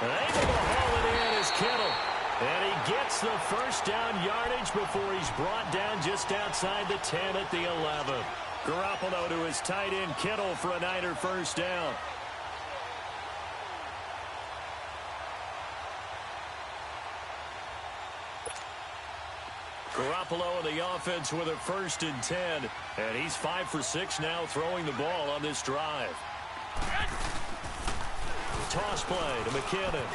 Able to haul it in is Kittle. And he gets the first down yardage before he's brought down just outside the 10 at the 11. Garoppolo to his tight end Kittle for a Niner first down. Garoppolo and the offense with a 1st and 10. And he's 5 for 6 now throwing the ball on this drive. Toss play to McKinnon.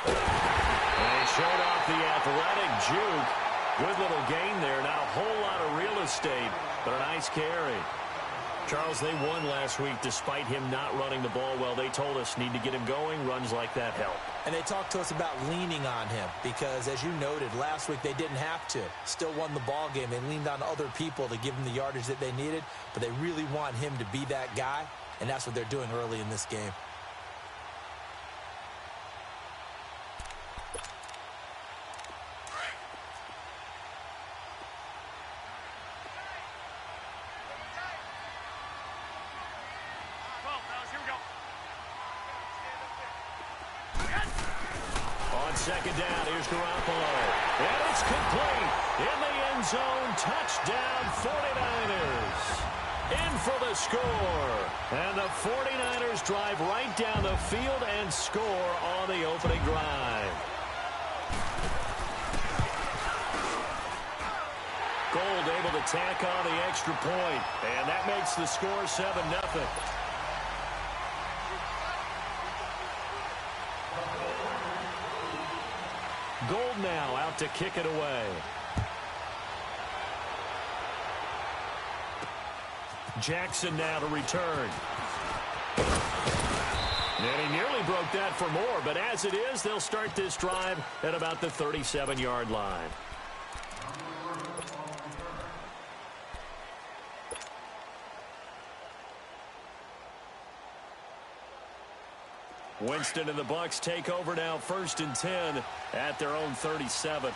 And he showed off the athletic juke. Good little gain there. Not a whole lot of real estate, but a nice carry. Charles, they won last week despite him not running the ball well. They told us need to get him going. Runs like that help. And they talked to us about leaning on him because, as you noted, last week they didn't have to. Still won the ball game. They leaned on other people to give them the yardage that they needed, but they really want him to be that guy, and that's what they're doing early in this game. Second down, here's Garoppolo. And it's complete. In the end zone, touchdown 49ers. In for the score. And the 49ers drive right down the field and score on the opening drive. Gold able to tack on the extra point. And that makes the score 7-0. Gold now out to kick it away. Jackson now to return. And he nearly broke that for more, but as it is, they'll start this drive at about the 37-yard line. Winston and the Bucs take over now, 1st and 10 at their own 37.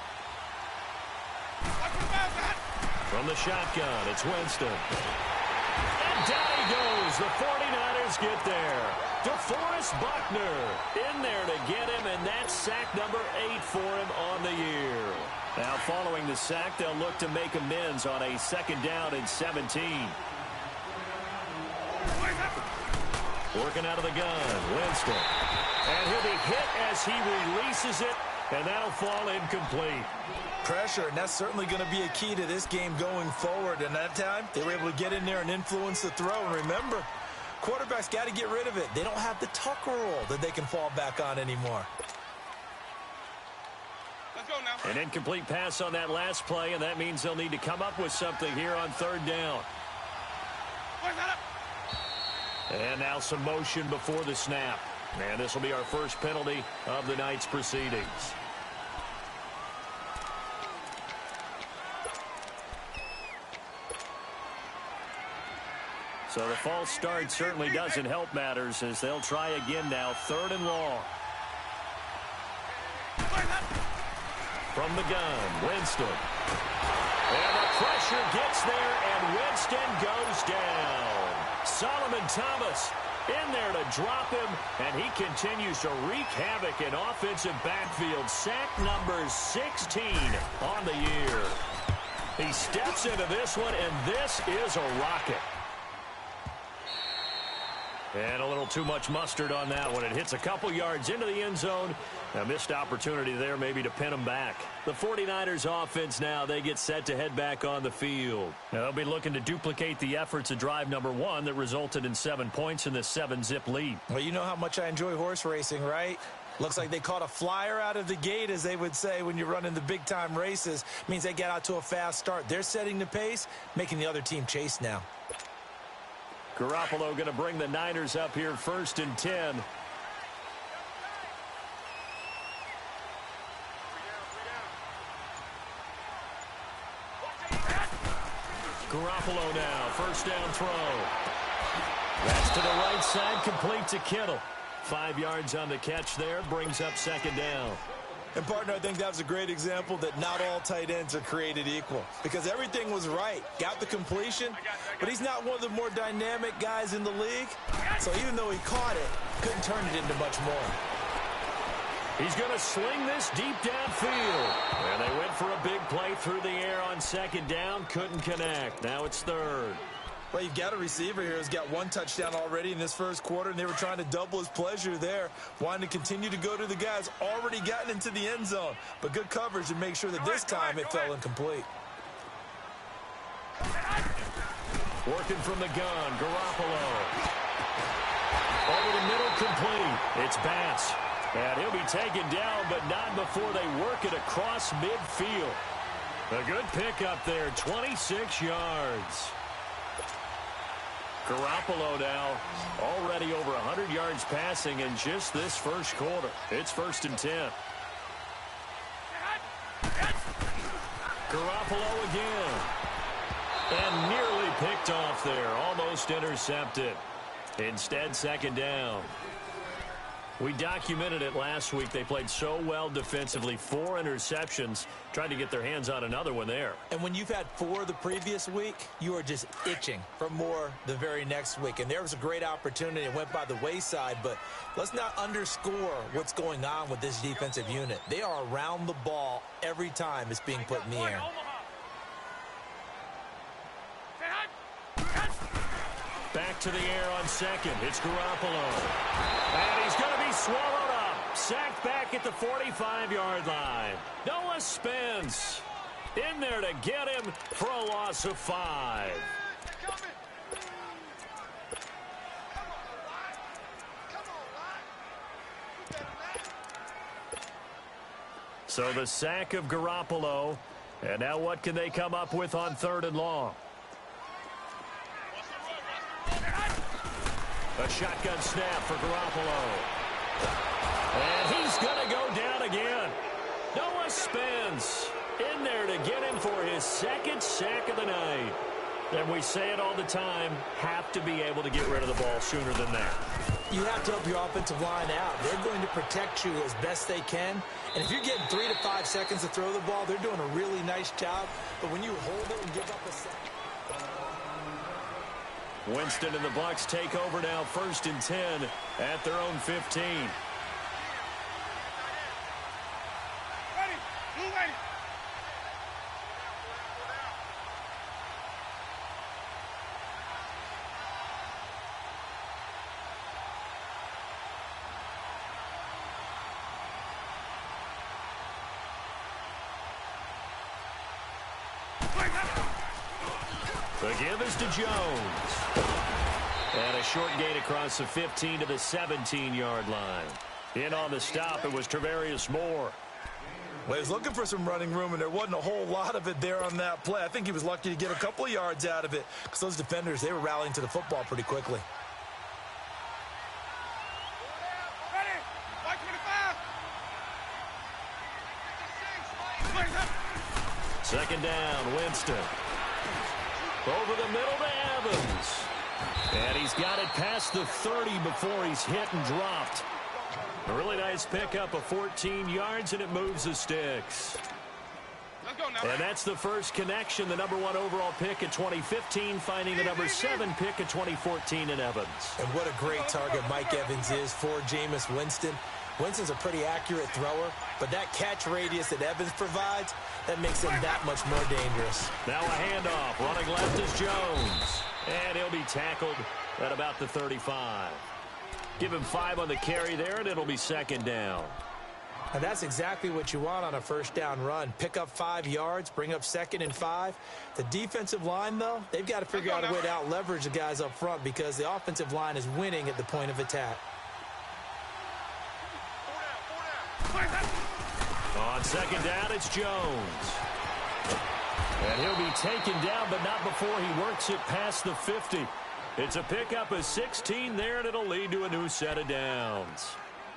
From the shotgun, it's Winston. And down he goes. The 49ers get there. DeForest Buckner in there to get him, and that's sack number 8 for him on the year. Now following the sack, they'll look to make amends on a 2nd down and 17. Working out of the gun, Winston. And he'll be hit as he releases it, and that'll fall incomplete. Pressure, and that's certainly going to be a key to this game going forward. And that time, they were able to get in there and influence the throw. And remember, quarterbacks got to get rid of it. They don't have the Tucker rule that they can fall back on anymore. Let's go now. An incomplete pass on that last play, and that means they'll need to come up with something here on 3rd down. And now some motion before the snap. And this will be our first penalty of the night's proceedings. So the false start certainly doesn't help matters as they'll try again now, 3rd and long. From the gun, Winston. And the pressure gets there, and Winston goes down. Solomon Thomas in there to drop him, and he continues to wreak havoc in offensive backfield. Sack number 16 on the year. He steps into this one, and this is a rocket. And a little too much mustard on that one. It hits a couple yards into the end zone. A missed opportunity there maybe to pin them back. The 49ers offense now, they get set to head back on the field. They'll be looking to duplicate the efforts of drive number 1 that resulted in 7 points in the 7-zip lead. Well, you know how much I enjoy horse racing, right? Looks like they caught a flyer out of the gate, as they would say when you're running the big-time races. Means they get out to a fast start. They're setting the pace, making the other team chase now. Garoppolo going to bring the Niners up here, 1st and 10. Garoppolo now, 1st down throw. That's to the right side, complete to Kittle. 5 yards on the catch there, brings up 2nd down. And, partner, I think that was a great example that not all tight ends are created equal because everything was right. Got the completion, but he's not one of the more dynamic guys in the league. So even though he caught it, couldn't turn it into much more. He's going to sling this deep downfield. And they went for a big play through the air on second down. Couldn't connect. Now it's third. Well, you've got a receiver here who's got one touchdown already in this first quarter, and they were trying to double his pleasure there, wanting to continue to go to the guys already gotten into the end zone. But good coverage to make sure that this time it fell incomplete. Working from the gun, Garoppolo. Over the middle, complete. It's Bass. And he'll be taken down, but not before they work it across midfield. A good pickup there, 26 yards. Garoppolo now already over 100 yards passing in just this first quarter. It's 1st and 10. Garoppolo again. And nearly picked off there. Almost intercepted. Instead, 2nd down. We documented it last week. They played so well defensively. 4 interceptions. Tried to get their hands on another one there. And when you've had 4 the previous week, you are just itching for more the very next week. And there was a great opportunity. It went by the wayside. But let's not underscore what's going on with this defensive unit. They are around the ball every time it's being put in the air. Back to the air on second. It's Garoppolo. And he's going to be swallowed up. Sacked back at the 45-yard line. Noah Spence in there to get him for a loss of 5. So the sack of Garoppolo. And now what can they come up with on 3rd and long? A shotgun snap for Garoppolo. And he's going to go down again. Noah Spence in there to get him for his 2nd sack of the night. And we say it all the time, have to be able to get rid of the ball sooner than that. You have to help your offensive line out. They're going to protect you as best they can. And if you're getting 3 to 5 seconds to throw the ball, they're doing a really nice job. But when you hold it and give up a sack. Winston and the Bucs take over now, 1st and 10 at their own 15. The give is to Jones. And a short gain across the 15 to the 17-yard line. In on the stop, it was Travarius Moore. Well, he was looking for some running room, and there wasn't a whole lot of it there on that play. I think he was lucky to get a couple of yards out of it because those defenders, they were rallying to the football pretty quickly. Second down, Winston. Over the middle to Evans. And he's got it past the 30 before he's hit and dropped. A really nice pickup of 14 yards, and it moves the sticks. And that's the first connection, the number 1 overall pick in 2015, finding the number 7 pick in 2014 in Evans. And what a great target Mike Evans is for Jameis Winston. Winston's a pretty accurate thrower, but that catch radius that Evans provides, that makes him that much more dangerous. Now a handoff. Running left is Jones. And he'll be tackled at about the 35. Give him 5 on the carry there, and it'll be 2nd down. And that's exactly what you want on a first down run. Pick up 5 yards, bring up 2nd and 5. The defensive line, though, they've got to figure out a way to out-leverage the guys up front because the offensive line is winning at the point of attack. On 2nd down, it's Jones. And he'll be taken down, but not before he works it past the 50. It's a pickup of 16 there, and it'll lead to a new set of downs.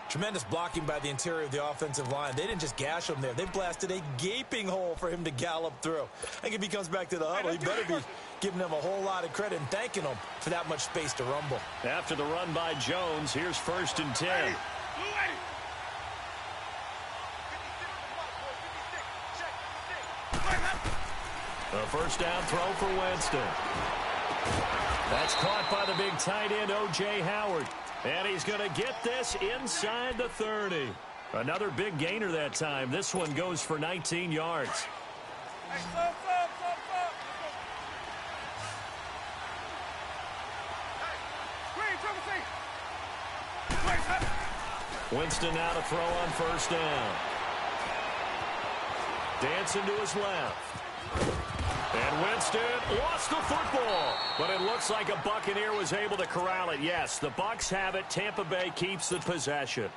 Tremendous blocking by the interior of the offensive line. They didn't just gash him there. They blasted a gaping hole for him to gallop through. I think if he comes back to the huddle, he better be giving them a whole lot of credit and thanking them for that much space to rumble. After the run by Jones, here's 1st and 10. A first down throw for Winston. That's caught by the big tight end, O.J. Howard. And he's going to get this inside the 30. Another big gainer that time. This one goes for 19 yards. Winston now to throw on first down. Dancing to his left. And Winston lost the football. But it looks like a Buccaneer was able to corral it. Yes, the Bucs have it. Tampa Bay keeps the possession.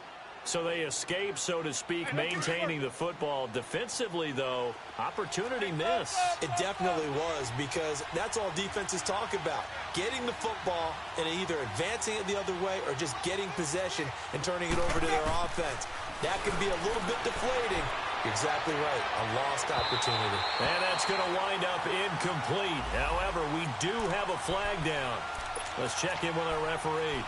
So they escape, so to speak, maintaining the football. Defensively, though, opportunity missed. It definitely was, because that's all defenses talk about. Getting the football and either advancing it the other way or just getting possession and turning it over to their offense. That can be a little bit deflating. You're exactly right. A lost opportunity. And that's going to wind up incomplete. However, we do have a flag down. Let's check in with our referee.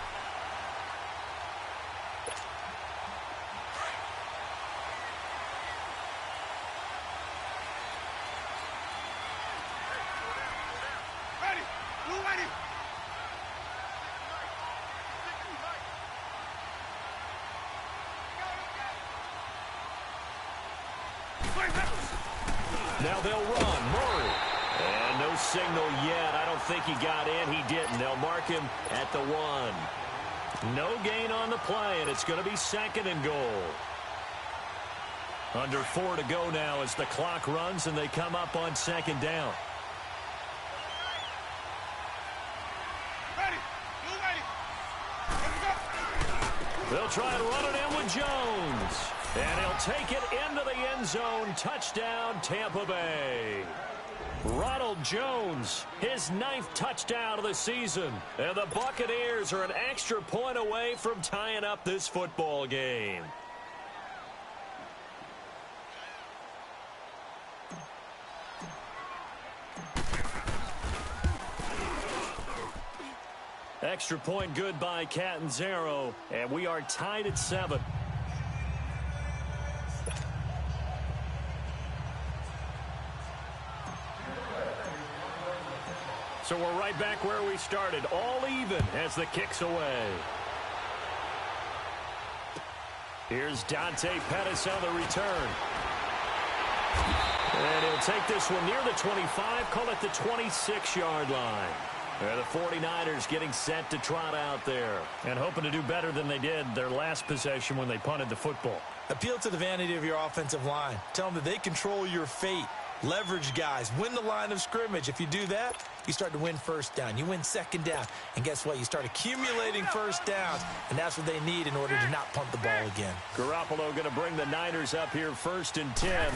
Now they'll run. Murray. And no signal yet. I don't think he got in. He didn't. They'll mark him at the 1. No gain on the play, and it's going to be 2nd and goal. Under 4 to go now as the clock runs, and they come up on 2nd down. They'll try and run it in with Jones. And he'll take it into the end zone. Touchdown, Tampa Bay. Ronald Jones, his 9th touchdown of the season. And the Buccaneers are an extra point away from tying up this football game. Extra point good by Catanzaro, and we are tied at 7. So we're right back where we started, all even as the kick's away. Here's Dante Pettis on the return. And he'll take this one near the 25, call it the 26-yard line. The 49ers getting set to trot out there and hoping to do better than they did their last possession when they punted the football. Appeal to the vanity of your offensive line. Tell them that they control your fate. Leverage guys. Win the line of scrimmage. If you do that, you start to win first down. You win 2nd down. And guess what? You start accumulating first downs. And that's what they need in order to not punt the ball again. Garoppolo going to bring the Niners up here 1st and 10.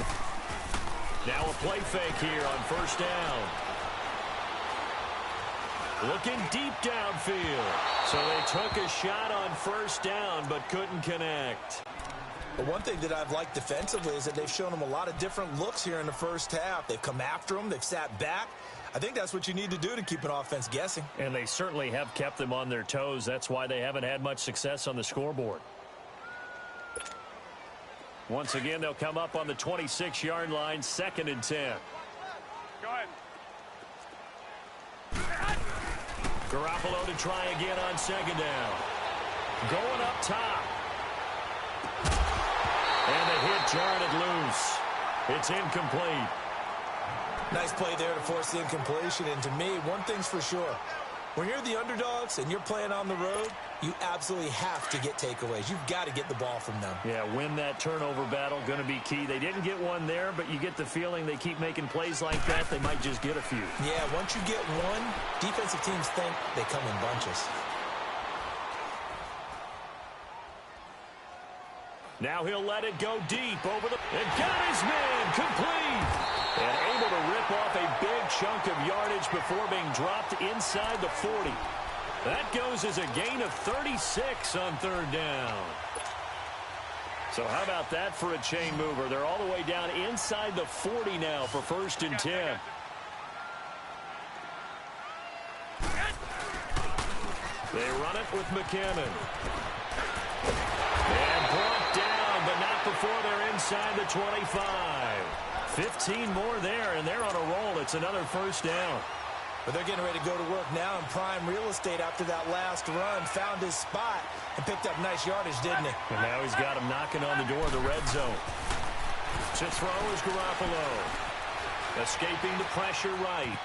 Now a play fake here on first down. Looking deep downfield. So they took a shot on first down but couldn't connect. But one thing that I've liked defensively is that they've shown them a lot of different looks here in the first half. They've come after them. They've sat back. I think that's what you need to do to keep an offense guessing. And they certainly have kept them on their toes. That's why they haven't had much success on the scoreboard. Once again, they'll come up on the 26-yard line, 2nd and 10. Go ahead. Garoppolo to try again on 2nd down. Going up top. And the hit jarred it loose. It's incomplete. Nice play there to force the incompletion. And to me, one thing's for sure. When you're the underdogs and you're playing on the road, you absolutely have to get takeaways. You've got to get the ball from them. Yeah, win that turnover battle, going to be key. They didn't get one there, but you get the feeling they keep making plays like that, they might just get a few. Yeah, once you get one, defensive teams think they come in bunches. Now he'll let it go deep over the... And got his man complete. And able to rip off a big chunk of yardage before being dropped inside the 40. That goes as a gain of 36 on 3rd down. So how about that for a chain mover? They're all the way down inside the 40 now for 1st and 10. They run it with McKinnon. And brought down, but not before they're inside the 25. 15 more there, and they're on a roll. It's another first down. But they're getting ready to go to work now in prime real estate after that last run. Found his spot and picked up nice yardage, didn't he? And now he's got him knocking on the door of the red zone. To throw is Garoppolo. Escaping the pressure right.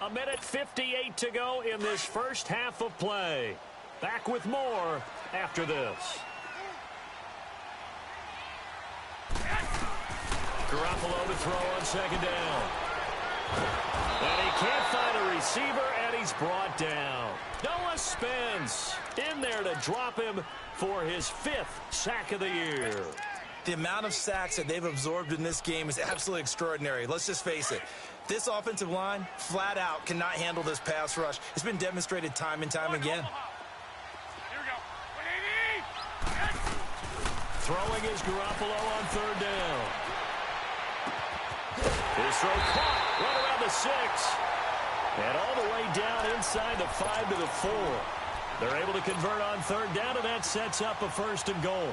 A minute 58 to go in this first half of play. Back with more after this. Garoppolo to throw on second down. And he can't find a receiver, and he's brought down. Noah Spence in there to drop him for his 5th sack of the year. The amount of sacks that they've absorbed in this game is absolutely extraordinary. Let's just face it. This offensive line, flat out, cannot handle this pass rush. It's been demonstrated time and time again. Throwing is Garoppolo on third down. His throw caught right around the 6. And all the way down inside the 5 to the 4. They're able to convert on third down, and that sets up a 1st and goal.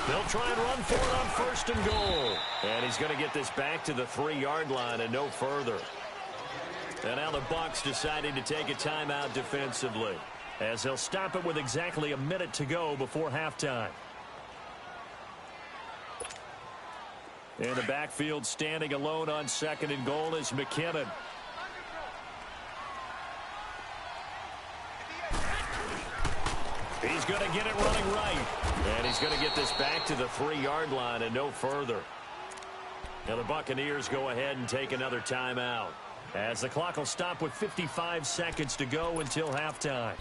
They'll try and run for it on 1st and goal. And he's going to get this back to the 3-yard line and no further. And now the Bucs deciding to take a timeout defensively, as they'll stop it with exactly a minute to go before halftime. In the backfield, standing alone on 2nd and goal is McKinnon. He's going to get it running right. And he's going to get this back to the 3-yard line and no further. Now the Buccaneers go ahead and take another timeout, as the clock will stop with 55 seconds to go until halftime.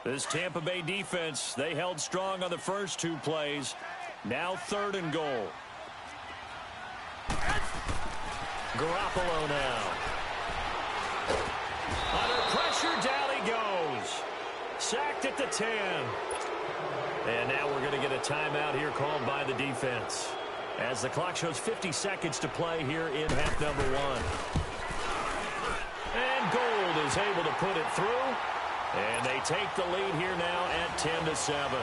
This Tampa Bay defense, they held strong on the first 2 plays. Now 3rd and goal. Garoppolo now. Under pressure, down he goes. Sacked at the 10. And now we're going to get a timeout here called by the defense, as the clock shows 50 seconds to play here in half number 1. And Gold is able to put it through. And they take the lead here now at 10-7.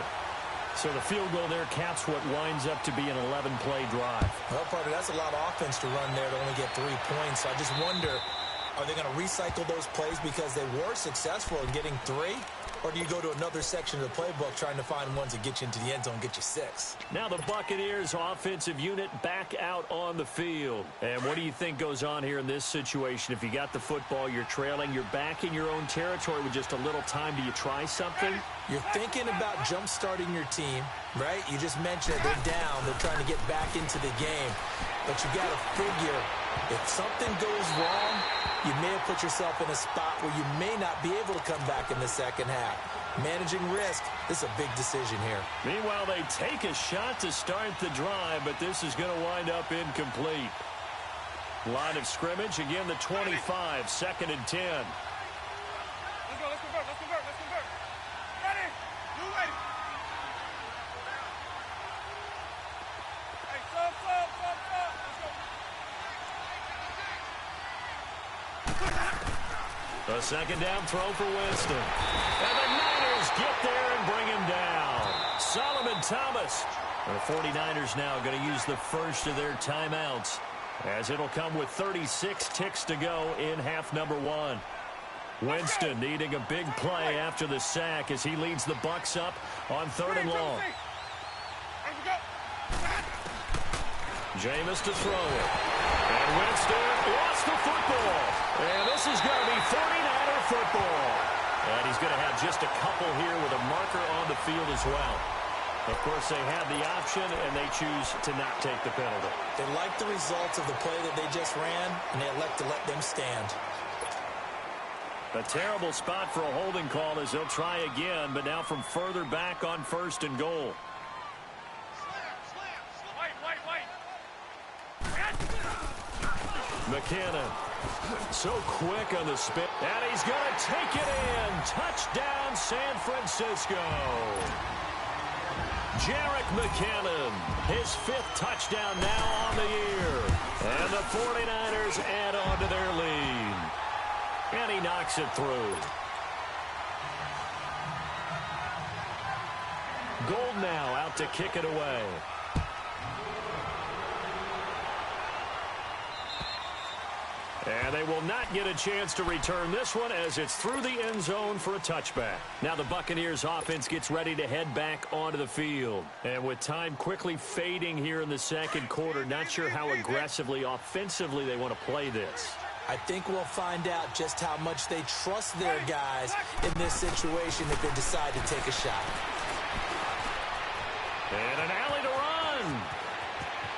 So the field goal there caps what winds up to be an 11-play drive. Well, partner, that's a lot of offense to run there to only get 3 points. So I just wonder, are they going to recycle those plays because they were successful in getting 3? Or do you go to another section of the playbook trying to find ones that get you into the end zone and get you 6? Now the Buccaneers offensive unit back out on the field. And what do you think goes on here in this situation? If you got the football, you're trailing, you're back in your own territory with just a little time. Do you try something? You're thinking about jump-starting your team, right? You just mentioned they're down. They're trying to get back into the game. But you got to figure, if something goes wrong, you may have put yourself in a spot where you may not be able to come back in the second half. Managing risk, this is a big decision here. Meanwhile, they take a shot to start the drive, but this is going to wind up incomplete. Line of scrimmage, again the 25, 2nd and 10. Let's go, let's convert, let's convert, let's convert. Ready? You ready? Hey, sub. A 2nd down throw for Winston. And the Niners get there and bring him down. Solomon Thomas. The 49ers now going to use the first of their timeouts, as it'll come with 36 ticks to go in half number 1. Winston needing a big play after the sack as he leads the Bucs up on 3rd and long. Jameis to throw it. And Winston lost the football. And this is going to be 49er football. And he's going to have just a couple here with a marker on the field as well. Of course, they have the option, and they choose to not take the penalty. They like the results of the play that they just ran, and they elect to let them stand. A terrible spot for a holding call as they'll try again, but now from further back on 1st and goal. McKinnon So quick on the spin. And he's going to take it in. Touchdown, San Francisco. Jerick McKinnon, his 5th touchdown now on the year. And the 49ers add on to their lead. And he knocks it through. Gold now out to kick it away. And they will not get a chance to return this one as it's through the end zone for a touchback. Now the Buccaneers offense gets ready to head back onto the field. And with time quickly fading here in the second quarter, not sure how aggressively, offensively they want to play this. I think we'll find out just how much they trust their guys in this situation if they decide to take a shot. And an alley to run.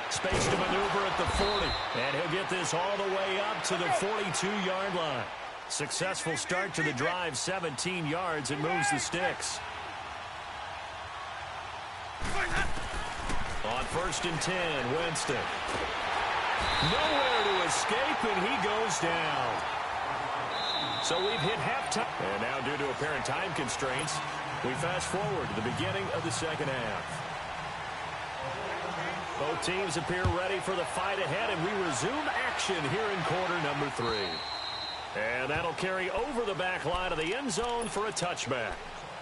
Space to maneuver at the 40. And he'll get this all the way up to the 42-yard line. Successful start to the drive, 17 yards, and moves the sticks. On 1st and 10, Winston. Nowhere to escape, and he goes down. So we've hit halftime. And now, due to apparent time constraints, we fast forward to the beginning of the second half. Both teams appear ready for the fight ahead, and we resume action here in quarter number 3. And that'll carry over the back line of the end zone for a touchback.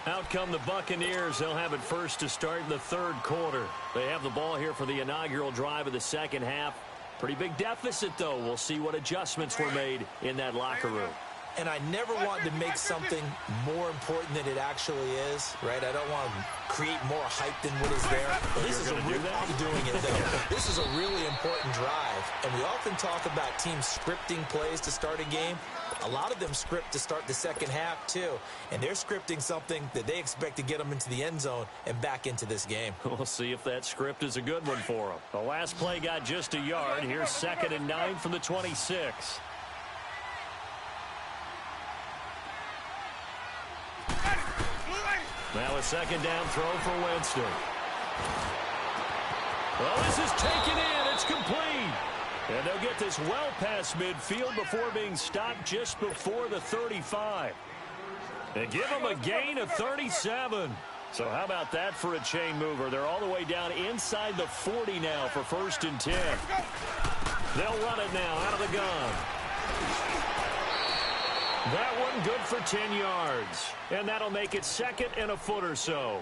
Out come the Buccaneers. They'll have it first to start in the third quarter. They have the ball here for the inaugural drive of the second half. Pretty big deficit, though. We'll see what adjustments were made in that locker room. And I never want to make something more important than it actually is, right? I don't want to create more hype than what is there. But this is I'm doing it, though. This is a really important drive. And we often talk about teams scripting plays to start a game. A lot of them script to start the second half, too. And they're scripting something that they expect to get them into the end zone and back into this game. We'll see if that script is a good one for them. The last play got just a yard. Here's 2nd and 9 from the 26. Now a second down throw for Winston. Well, this is taken in. It's complete. And they'll get this well past midfield before being stopped just before the 35. And give them a gain of 37. So how about that for a chain mover? They're all the way down inside the 40 now for 1st and 10. They'll run it now out of the gun. That one good for 10 yards. And that'll make it 2nd and a foot or so.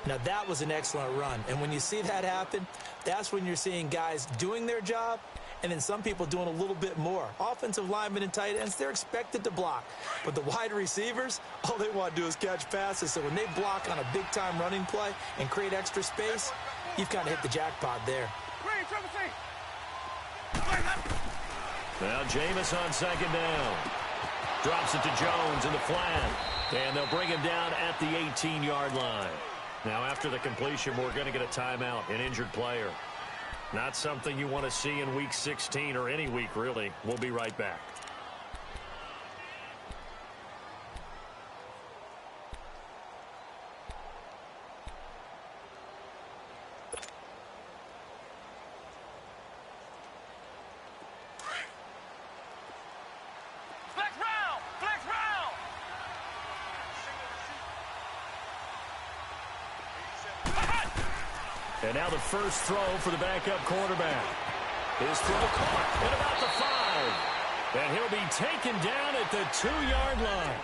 Now, that was an excellent run. And when you see that happen, that's when you're seeing guys doing their job and then some people doing a little bit more. Offensive linemen and tight ends, they're expected to block. But the wide receivers, all they want to do is catch passes. So when they block on a big-time running play and create extra space, you've kind of hit the jackpot there. Now Jameis on 2nd down. Drops it to Jones in the flat. And they'll bring him down at the 18-yard line. Now, after the completion, we're going to get a timeout, an injured player. Not something you want to see in Week 16 or any week, really. We'll be right back. And now the first throw for the backup quarterback. His throw caught at about the 5. And he'll be taken down at the 2-yard line.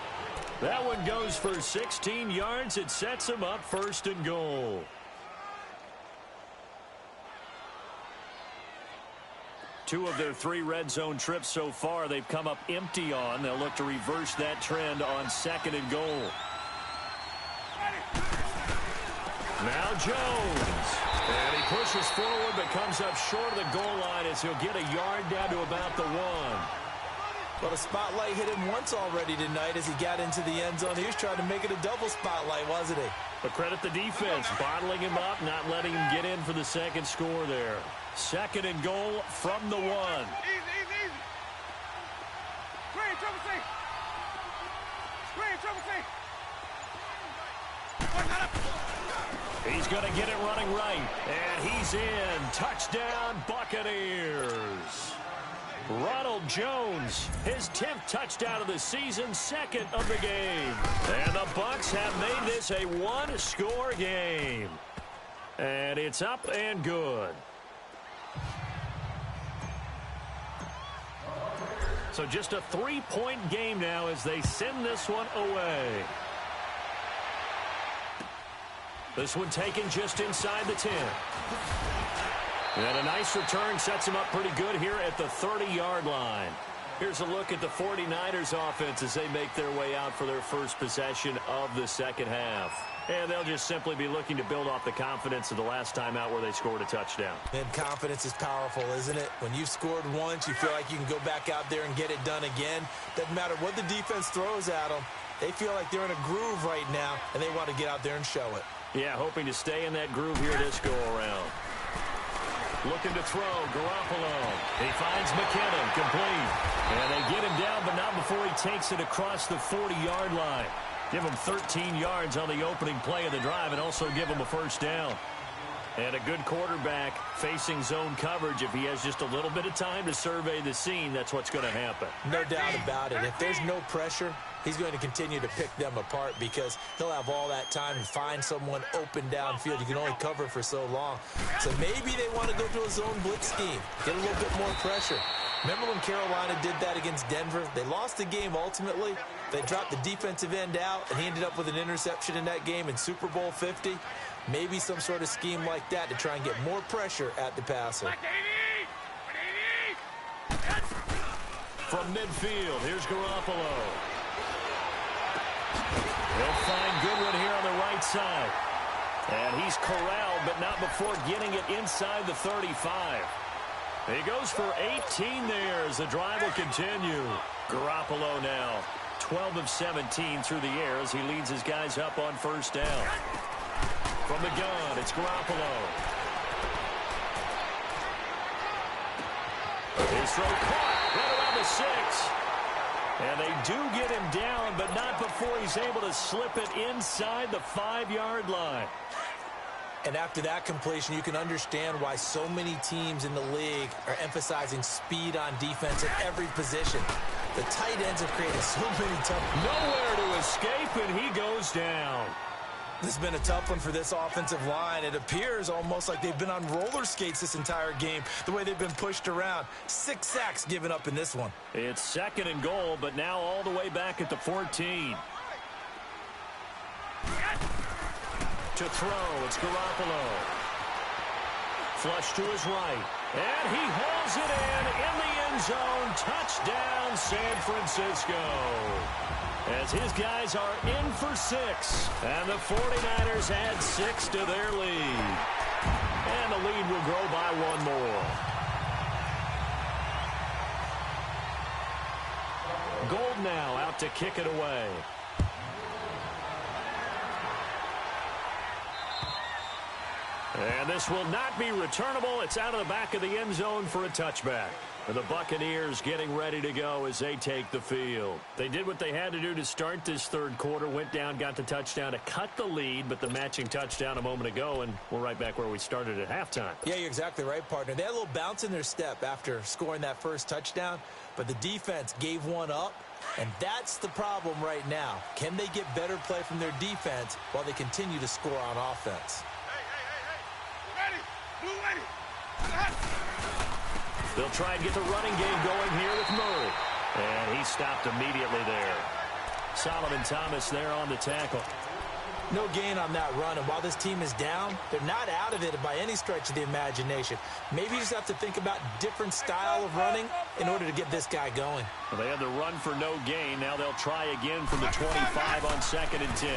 That one goes for 16 yards. It sets him up 1st and goal. Two of their 3 red zone trips so far, they've come up empty on. They'll look to reverse that trend on 2nd and goal. Now Jones. And he pushes forward but comes up short of the goal line as he'll get a yard down to about the 1. Well, the spotlight hit him once already tonight as he got into the end zone. He was trying to make it a double spotlight, wasn't he? But credit the defense, bottling him up, not letting him get in for the second score there. 2nd and goal from the 1. Easy. Screen, triple C. He's going to get it running right. And he's in. Touchdown, Buccaneers. Ronald Jones, his 10th touchdown of the season, 2nd of the game. And the Bucs have made this a one-score game. And it's up and good. So just a 3-point game now as they send this one away. This one taken just inside the 10. And a nice return sets him up pretty good here at the 30-yard line. Here's a look at the 49ers offense as they make their way out for their first possession of the second half. And they'll just simply be looking to build off the confidence of the last time out where they scored a touchdown. And confidence is powerful, isn't it? When you've scored once, you feel like you can go back out there and get it done again. Doesn't matter what the defense throws at them. They feel like they're in a groove right now, and they want to get out there and show it. Yeah, hoping to stay in that groove here this go-around. Looking to throw, Garoppolo. He finds McKinnon, complete. And they get him down, but not before he takes it across the 40-yard line. Give him 13 yards on the opening play of the drive and also give him a first down. And a good quarterback facing zone coverage. If he has just a little bit of time to survey the scene, that's what's going to happen. No doubt about it. If there's no pressure, he's going to continue to pick them apart because he'll have all that time to find someone open downfield. You can only cover for so long. So maybe they want to go to a zone blitz scheme, get a little bit more pressure. Remember when Carolina did that against Denver? They lost the game ultimately. They dropped the defensive end out, and he ended up with an interception in that game in Super Bowl 50. Maybe some sort of scheme like that to try and get more pressure at the passer. From midfield, here's Garoppolo. He'll find Goodwin here on the right side. And he's corralled, but not before getting it inside the 35. He goes for 18 there as the drive will continue. Garoppolo now, 12 of 17 through the air as he leads his guys up on first down. From the gun, it's Garoppolo. His throw caught right around the 6. And they do get him down, but not before he's able to slip it inside the 5-yard line. And after that completion, you can understand why so many teams in the league are emphasizing speed on defense at every position. The tight ends have created so many tough... Nowhere to escape, and he goes down. This has been a tough one for this offensive line. It appears almost like they've been on roller skates this entire game, the way they've been pushed around. 6 sacks given up in this one. It's 2nd and goal, but now all the way back at the 14. To throw, it's Garoppolo. Flush to his right. And he hauls it in the end zone. Touchdown, San Francisco. As his guys are in for 6. And the 49ers add 6 to their lead. And the lead will grow by 1 more. Gold now out to kick it away. And this will not be returnable. It's out of the back of the end zone for a touchback. And the Buccaneers getting ready to go as they take the field. They did what they had to do to start this third quarter. Went down, got the touchdown to cut the lead, but the matching touchdown a moment ago, and we're right back where we started at halftime. Yeah, you're exactly right, partner. They had a little bounce in their step after scoring that first touchdown, but the defense gave one up, and that's the problem right now. Can they get better play from their defense while they continue to score on offense? They'll try and get the running game going here with Murray. And he stopped immediately there. Solomon Thomas there on the tackle. No gain on that run, and while this team is down, they're not out of it by any stretch of the imagination. Maybe you just have to think about different style of running in order to get this guy going. Well, they had the run for no gain. Now they'll try again from the 25 on 2nd and 10.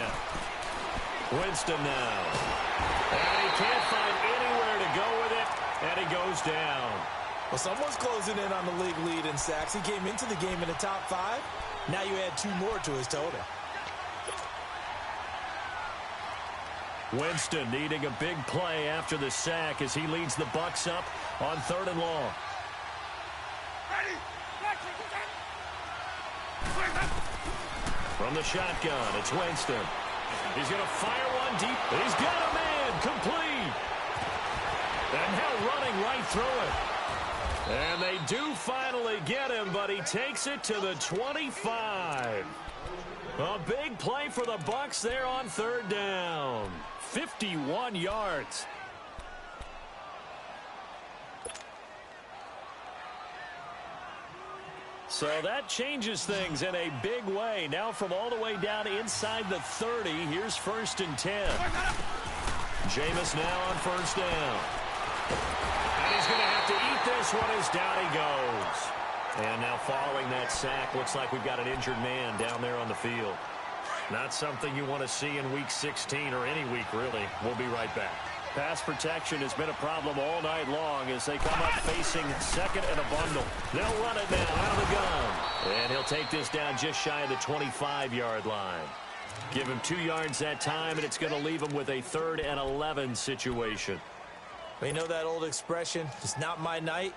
Winston now. And he can't find anywhere to go with it, and he goes down. Well, someone's closing in on the league lead in sacks. He came into the game in the top 5. Now you add 2 more to his total. Winston needing a big play after the sack as he leads the Bucs up on 3rd and long. From the shotgun, it's Winston. He's going to fire one deep. He's got a man complete. And now running right through it. And they do finally get him, but he takes it to the 25. A big play for the Bucs there on third down. 51 yards. So that changes things in a big way. Now from all the way down inside the 30, here's 1st and 10. Jameis now on first down. And he's going to have to eat this one as down he goes. And now following that sack, looks like we've got an injured man down there on the field. Not something you want to see in Week 16 or any week, really. We'll be right back. Pass protection has been a problem all night long as they come up facing second and a bundle. They'll run it now out of the gun. And he'll take this down just shy of the 25-yard line. Give him 2 yards that time, and it's going to leave him with a 3rd and 11 situation. You know that old expression, it's not my night?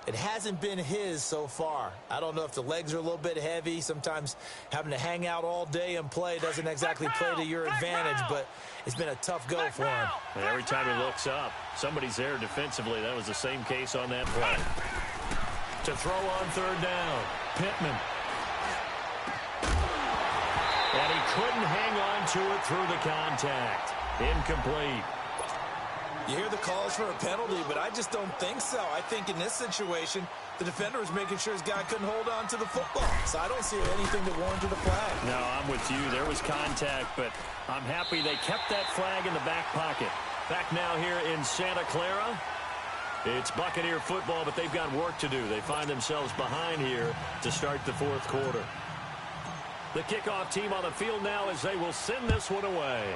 It hasn't been his so far. I don't know if the legs are a little bit heavy. Sometimes having to hang out all day and play doesn't exactly play to your advantage, but it's been a tough go for him. And every time he looks up, somebody's there defensively. That was the same case on that play. To throw on third down, Pittman. And he couldn't hang on to it through the contact. Incomplete. You hear the calls for a penalty, but I just don't think so. I think in this situation, the defender was making sure his guy couldn't hold on to the football. So I don't see anything that warranted a flag. No, I'm with you. There was contact, but I'm happy they kept that flag in the back pocket. Back now here in Santa Clara. It's Buccaneer football, but they've got work to do. They find themselves behind here to start the 4th quarter. The kickoff team on the field now as they will send this one away.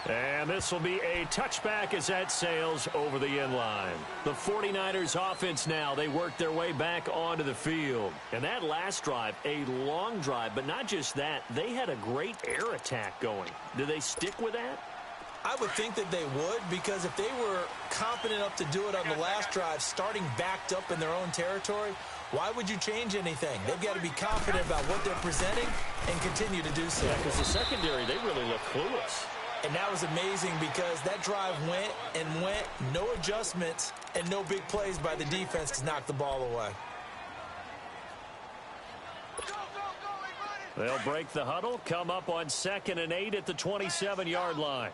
And this will be a touchback as that sails over the end line. The 49ers offense now, they work their way back onto the field. And that last drive, a long drive, but not just that, they had a great air attack going. Do they stick with that? I would think that they would, because if they were confident enough to do it on the last drive, starting backed up in their own territory, why would you change anything? They've got to be confident about what they're presenting and continue to do so. Yeah, because the secondary, they really look clueless. And that was amazing because that drive went and went, no adjustments, and no big plays by the defense to knock the ball away. They'll break the huddle, come up on 2nd and 8 at the 27-yard line.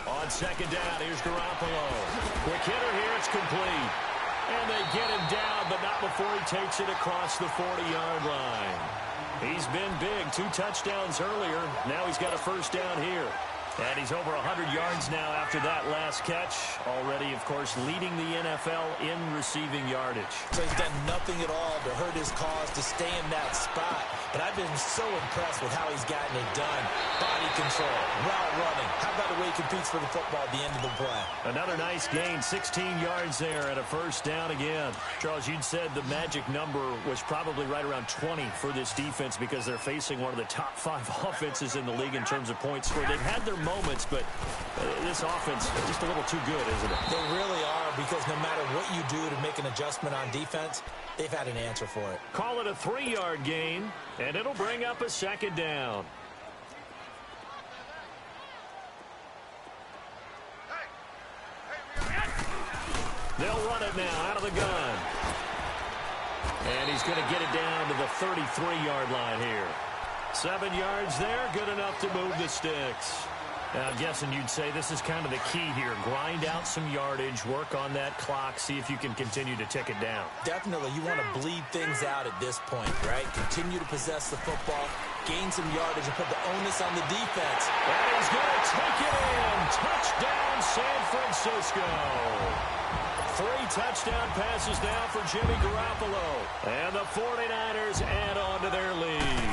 On 2nd down, here's Garoppolo. Quick hitter here, it's complete. And they get him down, but not before he takes it across the 40-yard line. He's been big, 2 touchdowns earlier. Now he's got a first down here. And he's over 100 yards now after that last catch. Already, of course, leading the NFL in receiving yardage. So he's done nothing at all to hurt his cause to stay in that spot. But I've been so impressed with how he's gotten it done. Body control, route running. How about the way he competes for the football at the end of the play? Another nice gain, 16 yards there and a first down again. Charles, you'd said the magic number was probably right around 20 for this defense because they're facing one of the top 5 offenses in the league in terms of points scored. They've had their moments, but this offense is just a little too good, isn't it? They really are, because no matter what you do to make an adjustment on defense, they've had an answer for it. Call it a 3-yard gain, and it'll bring up a 2nd down. They'll run it now out of the gun. And he's going to get it down to the 33-yard line here. 7 yards there, good enough to move the sticks. Now, I'm guessing you'd say this is kind of the key here. Grind out some yardage, work on that clock, see if you can continue to tick it down. Definitely. You want to bleed things out at this point, right? Continue to possess the football, gain some yardage, and put the onus on the defense. And he's going to take it in. Touchdown, San Francisco. 3 touchdown passes now for Jimmy Garoppolo. And the 49ers add on to their lead.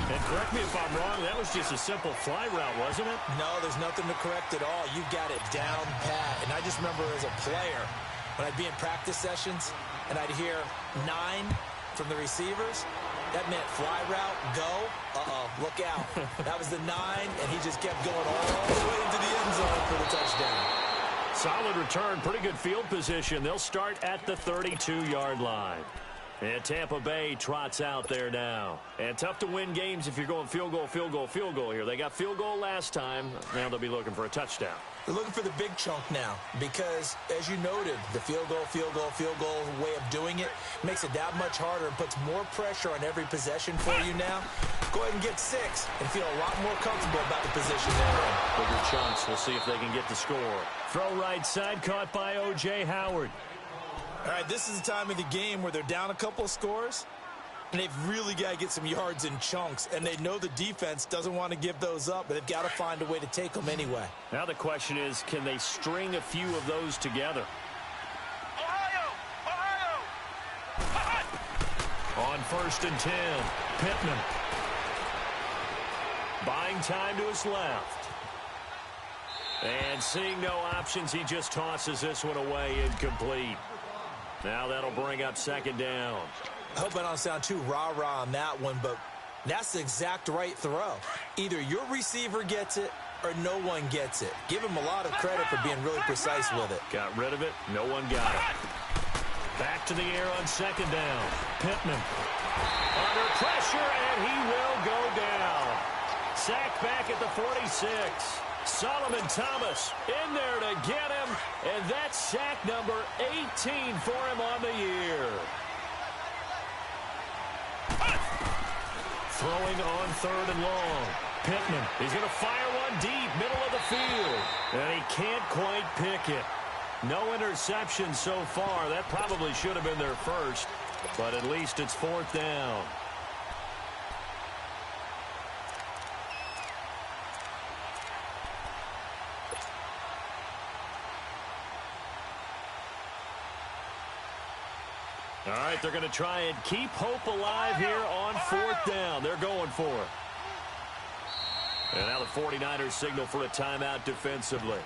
And correct me if I'm wrong, that was just a simple fly route, wasn't it? No, there's nothing to correct at all. You got it down pat. And I just remember as a player, when I'd be in practice sessions and I'd hear 9 from the receivers, that meant fly route, go, look out. That was the 9, and he just kept going all the way into the end zone for the touchdown. Solid return, pretty good field position. They'll start at the 32-yard line. And Tampa Bay trots out there now. And tough to win games if you're going field goal, field goal, field goal here. They got field goal last time. Now they'll be looking for a touchdown. They're looking for the big chunk now because, as you noted, the field goal way of doing it makes it that much harder and puts more pressure on every possession for you now. Go ahead and get 6 and feel a lot more comfortable about the position they're in. Bigger chunks. We'll see if they can get the score. Throw right side, caught by O.J. Howard. All right, this is the time of the game where they're down a couple of scores, and they've really got to get some yards in chunks, and they know the defense doesn't want to give those up, but they've got to find a way to take them anyway. Now the question is, can they string a few of those together? On 1st and 10, Pittman. Buying time to his left. And seeing no options, he just tosses this one away incomplete. Now that'll bring up 2nd down. I hope I don't sound too rah-rah on that one, but that's the exact right throw. Either your receiver gets it or no one gets it. Give him a lot of credit for being really precise with it. Got rid of it. No one got it. Back to the air on 2nd down. Pittman. Under pressure, and he will go down. Sacked back at the 46. Solomon Thomas in there to get him, and that's sack number 18 for him on the year. Throwing on 3rd and long. Pittman, he's going to fire one deep, middle of the field, and he can't quite pick it. No interception so far. That probably should have been their first, but at least it's 4th down. All right, they're going to try and keep hope alive here on 4th down. They're going for it. And now the 49ers signal for a timeout defensively.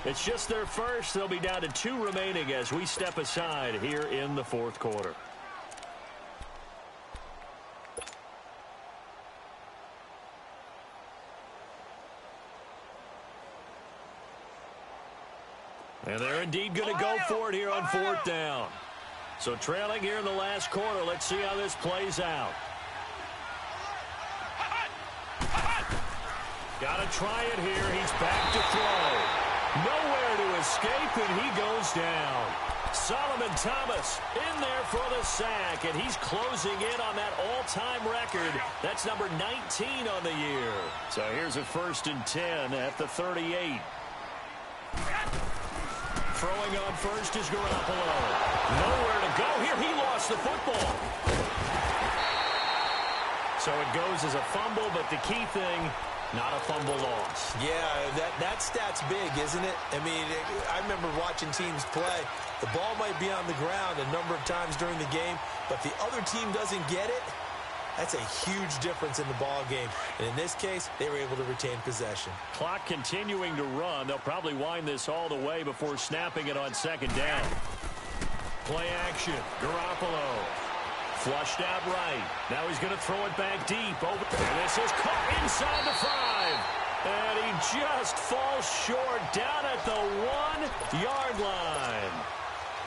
It's just their first. They'll be down to 2 remaining as we step aside here in the 4th quarter. And they're indeed going to go for it here on 4th down. So trailing here in the last quarter. Let's see how this plays out. Got to try it here. He's back to throw. Nowhere to escape, and he goes down. Solomon Thomas in there for the sack, and he's closing in on that all-time record. That's number 19 on the year. So here's a 1st and 10 at the 38. Throwing on 1st is Garoppolo. Nowhere to go here. He lost the football. So it goes as a fumble, but the key thing, not a fumble loss. Yeah, that stat's big, isn't it? I mean, I remember watching teams play. The ball might be on the ground a number of times during the game, but the other team doesn't get it. That's a huge difference in the ball game. And in this case, they were able to retain possession. Clock continuing to run. They'll probably wind this all the way before snapping it on 2nd down. Play action. Garoppolo. Flushed out right. Now he's going to throw it back deep. Over. And this is caught inside the 5. And he just falls short down at the 1-yard line.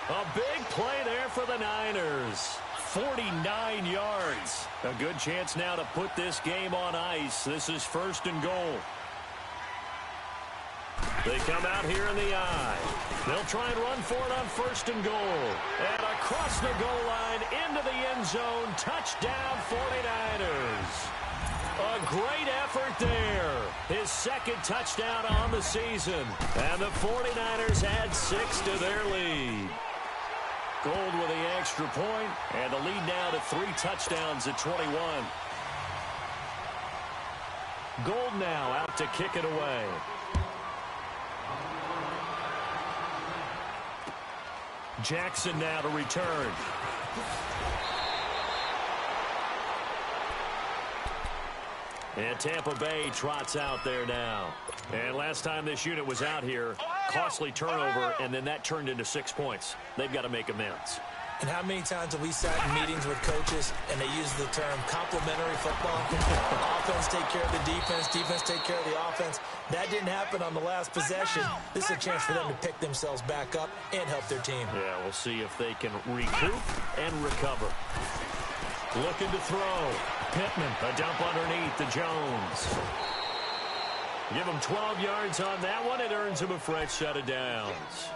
A big play there for the Niners. 49 yards. A good chance now to put this game on ice. This is 1st and goal. They come out here in the eye. They'll try and run for it on 1st and goal. And across the goal line into the end zone. Touchdown 49ers. A great effort there. His 2nd touchdown on the season. And the 49ers add 6 to their lead. Gold with the extra point, and the lead now to 3 touchdowns at 21. Gold now out to kick it away. Jackson now to return. And Tampa Bay trots out there now. And last time this unit was out here, costly turnover, and then that turned into 6 points. They've got to make amends. And how many times have we sat in meetings with coaches and they use the term complementary football? Offense take care of the defense, defense take care of the offense. That didn't happen on the last possession. This is a chance for them to pick themselves back up and help their team. Yeah, we'll see if they can recoup and recover. Looking to throw. Pittman, a dump underneath to Jones. Give him 12 yards on that one. It earns him a fresh set of downs.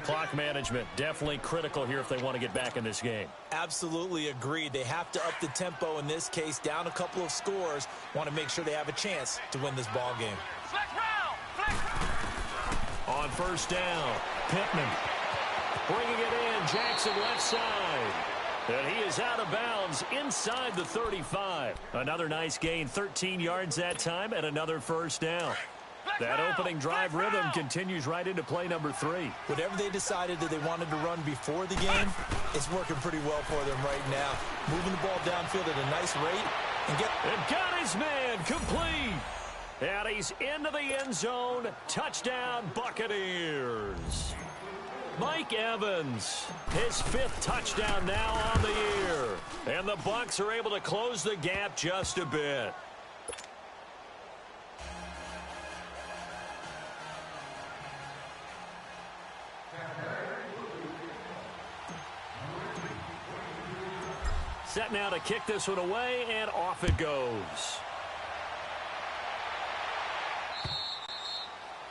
Clock management definitely critical here if they want to get back in this game. Absolutely agreed. They have to up the tempo in this case, down a couple of scores. Want to make sure they have a chance to win this ball game. On first down, Pittman bringing it in. Jackson left side. And he is out of bounds inside the 35. Another nice gain, 13 yards that time, and another first down. That opening drive rhythm continues right into play number 3. Whatever they decided that they wanted to run before the game, it's working pretty well for them right now. Moving the ball downfield at a nice rate. And got his man complete. And he's into the end zone. Touchdown, Buccaneers. Mike Evans, his 5th touchdown now on the year. And the Bucs are able to close the gap just a bit. Set now to kick this one away, and off it goes.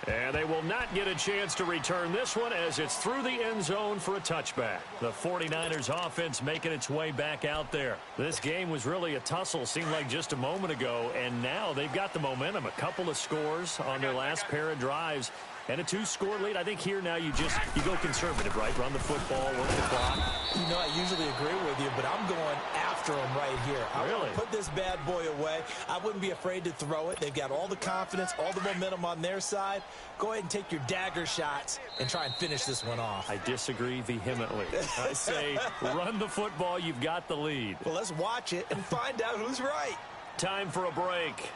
And they will not get a chance to return this one as it's through the end zone for a touchback. The 49ers offense making its way back out there. This game was really a tussle, seemed like just a moment ago, and now they've got the momentum. A couple of scores on their last pair of drives. And a 2-score lead. I think here now you go conservative, right? Run the football, work the clock. You know, I usually agree with you, but I'm going after them right here. I want to put this bad boy away. I wouldn't be afraid to throw it. They've got all the confidence, all the momentum on their side. Go ahead and take your dagger shots and try and finish this one off. I disagree vehemently. I say run the football. You've got the lead. Well, let's watch it and find out who's right. Time for a break.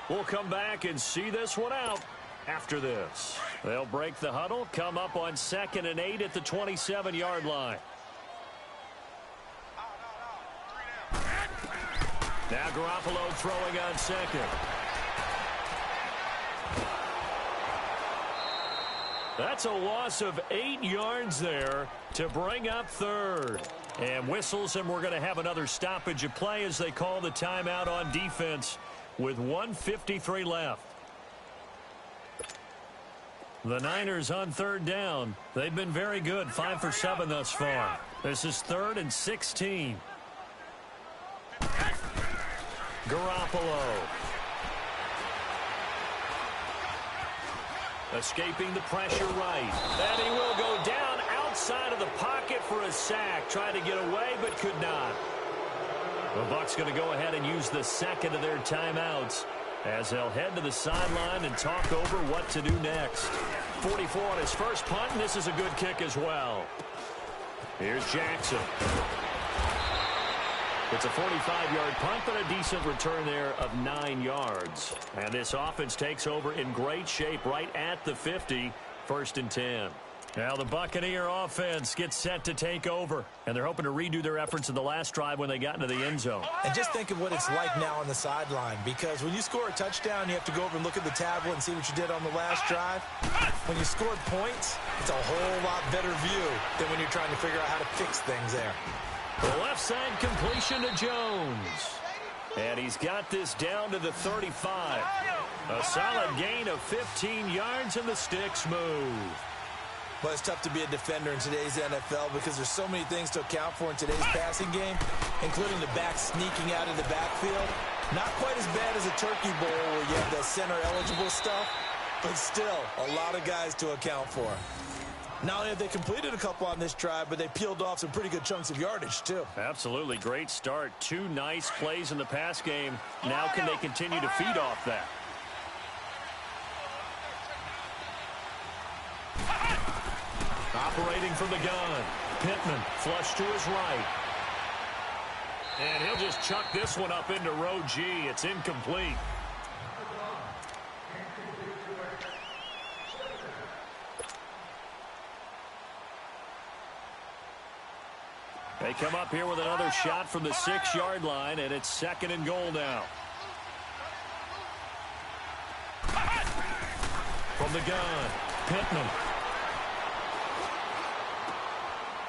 We'll come back and see this one out. After this, they'll break the huddle, come up on 2nd and 8 at the 27-yard line. Now Garoppolo throwing on 2nd. That's a loss of 8 yards there to bring up 3rd. And whistles, and we're going to have another stoppage of play as they call the timeout on defense with 1:53 left. The Niners on 3rd down. They've been very good, 5 for 7 thus far. This is 3rd and 16. Garoppolo. Escaping the pressure right. And he will go down outside of the pocket for a sack. Tried to get away, but could not. The Bucs going to go ahead and use the 2nd of their timeouts as they'll head to the sideline and talk over what to do next. 44 on his first punt, and this is a good kick as well. Here's Jackson. It's a 45-yard punt, but a decent return there of 9 yards. And this offense takes over in great shape right at the 50, 1st and 10. Now the Buccaneer offense gets set to take over, and they're hoping to redo their efforts in the last drive when they got into the end zone. And just think of what it's like now on the sideline, because when you score a touchdown, you have to go over and look at the tablet and see what you did on the last drive. When you scored points, it's a whole lot better view than when you're trying to figure out how to fix things there. The left side completion to Jones. And he's got this down to the 35. A solid gain of 15 yards, and the sticks move. Well, it's tough to be a defender in today's NFL because there's so many things to account for in today's passing game, including the back sneaking out of the backfield. Not quite as bad as a turkey bowl where you have the center-eligible stuff, but still a lot of guys to account for. Not only have they completed a couple on this drive, but they peeled off some pretty good chunks of yardage, too. Absolutely. Great start. 2 nice plays in the pass game. Now can they continue to feed off that? Operating from the gun. Pittman flush to his right. And he'll just chuck this one up into row G. It's incomplete. They come up here with another shot from the 6-yard line, and it's 2nd and goal now. From the gun, Pittman.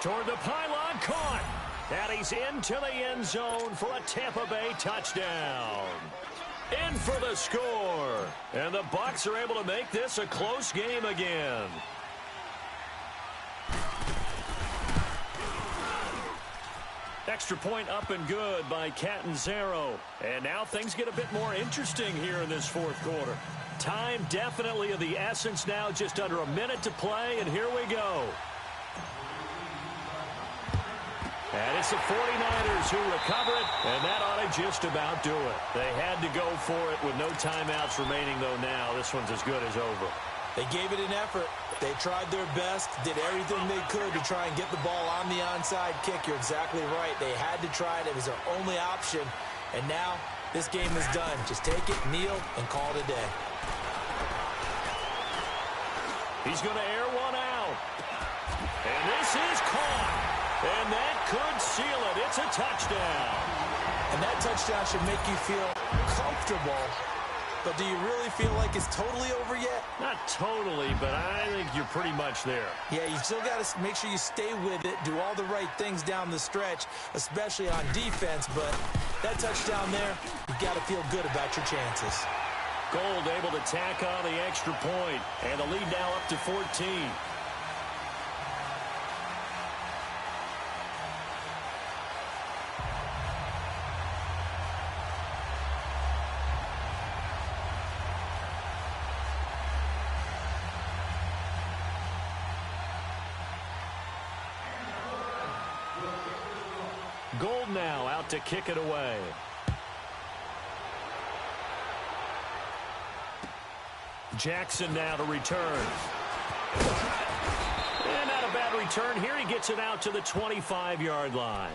Toward the pylon, caught. And he's into the end zone for a Tampa Bay touchdown. In for the score. And the Bucs are able to make this a close game again. Extra point up and good by Catanzaro. And now things get a bit more interesting here in this 4th quarter. Time definitely of the essence now, just under a minute to play, and here we go. And it's the 49ers who recover it, and that ought to just about do it. They had to go for it with no timeouts remaining, though now this one's as good as over. They gave it an effort. They tried their best, did everything they could to try and get the ball on the onside kick. You're exactly right. They had to try it. It was their only option. And now this game is done. Just take it, kneel, and call it a day. He's going to air one out. And this is caught. And that could seal it. It's a touchdown. And that touchdown should make you feel comfortable. But do you really feel like it's totally over yet? Not totally, but I think you're pretty much there. Yeah, you still got to make sure you stay with it, do all the right things down the stretch, especially on defense. But that touchdown there, you got to feel good about your chances. Gold able to tack on the extra point, and the lead now up to 14. Gold now out to kick it away. Jackson now to return. And not a bad return here. He gets it out to the 25-yard line.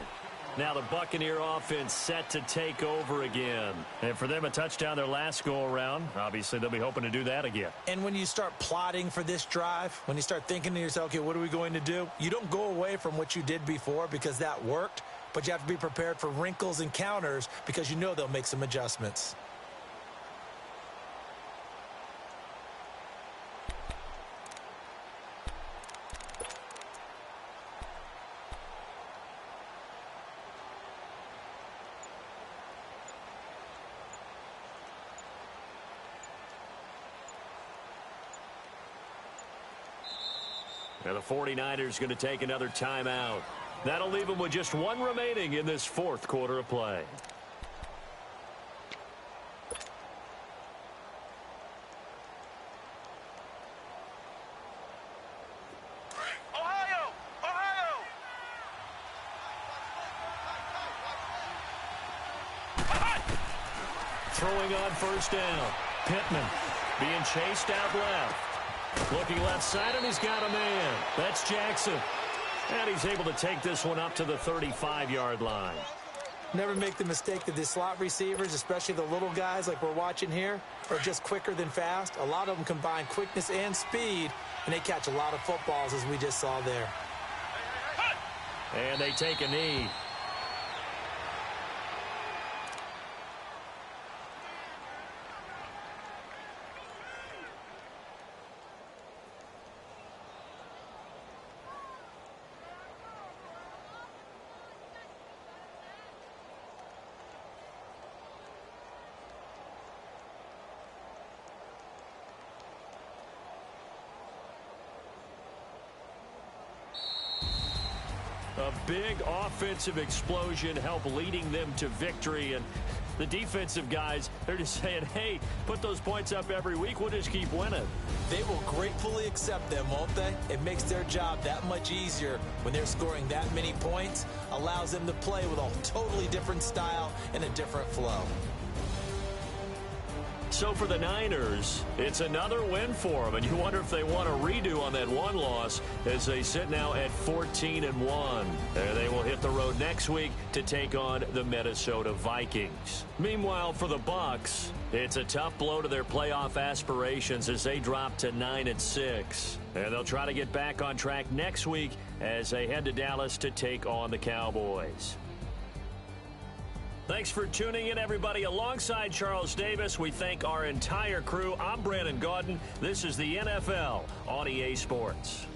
Now the Buccaneer offense set to take over again. And for them, a touchdown their last go-around. Obviously, they'll be hoping to do that again. And when you start plotting for this drive, when you start thinking to yourself, okay, what are we going to do? You don't go away from what you did before because that worked, but you have to be prepared for wrinkles and counters because you know they'll make some adjustments. And the 49ers going to take another timeout. That'll leave them with just one remaining in this 4th quarter of play. Ohio! Ohio! Throwing on first down. Pittman being chased out left. Looking left side, and he's got a man. That's Jackson. And he's able to take this one up to the 35-yard line. Never make the mistake that the slot receivers, especially the little guys like we're watching here, are just quicker than fast. A lot of them combine quickness and speed, and they catch a lot of footballs, as we just saw there. And they take a knee. A big offensive explosion helped leading them to victory. And the defensive guys, they're just saying, hey, put those points up every week. We'll just keep winning. They will gratefully accept them, won't they? It makes their job that much easier when they're scoring that many points. Allows them to play with a totally different style and a different flow. So for the Niners, it's another win for them, and you wonder if they want a redo on that one loss as they sit now at 14-1. There they will hit the road. road next week to take on the Minnesota Vikings. Meanwhile, for the Bucs, it's a tough blow to their playoff aspirations as they drop to 9-6. And they'll try to get back on track next week as they head to Dallas to take on the Cowboys. Thanks for tuning in, everybody. Alongside Charles Davis, we thank our entire crew. I'm Brandon Gaudin. This is the NFL on EA Sports.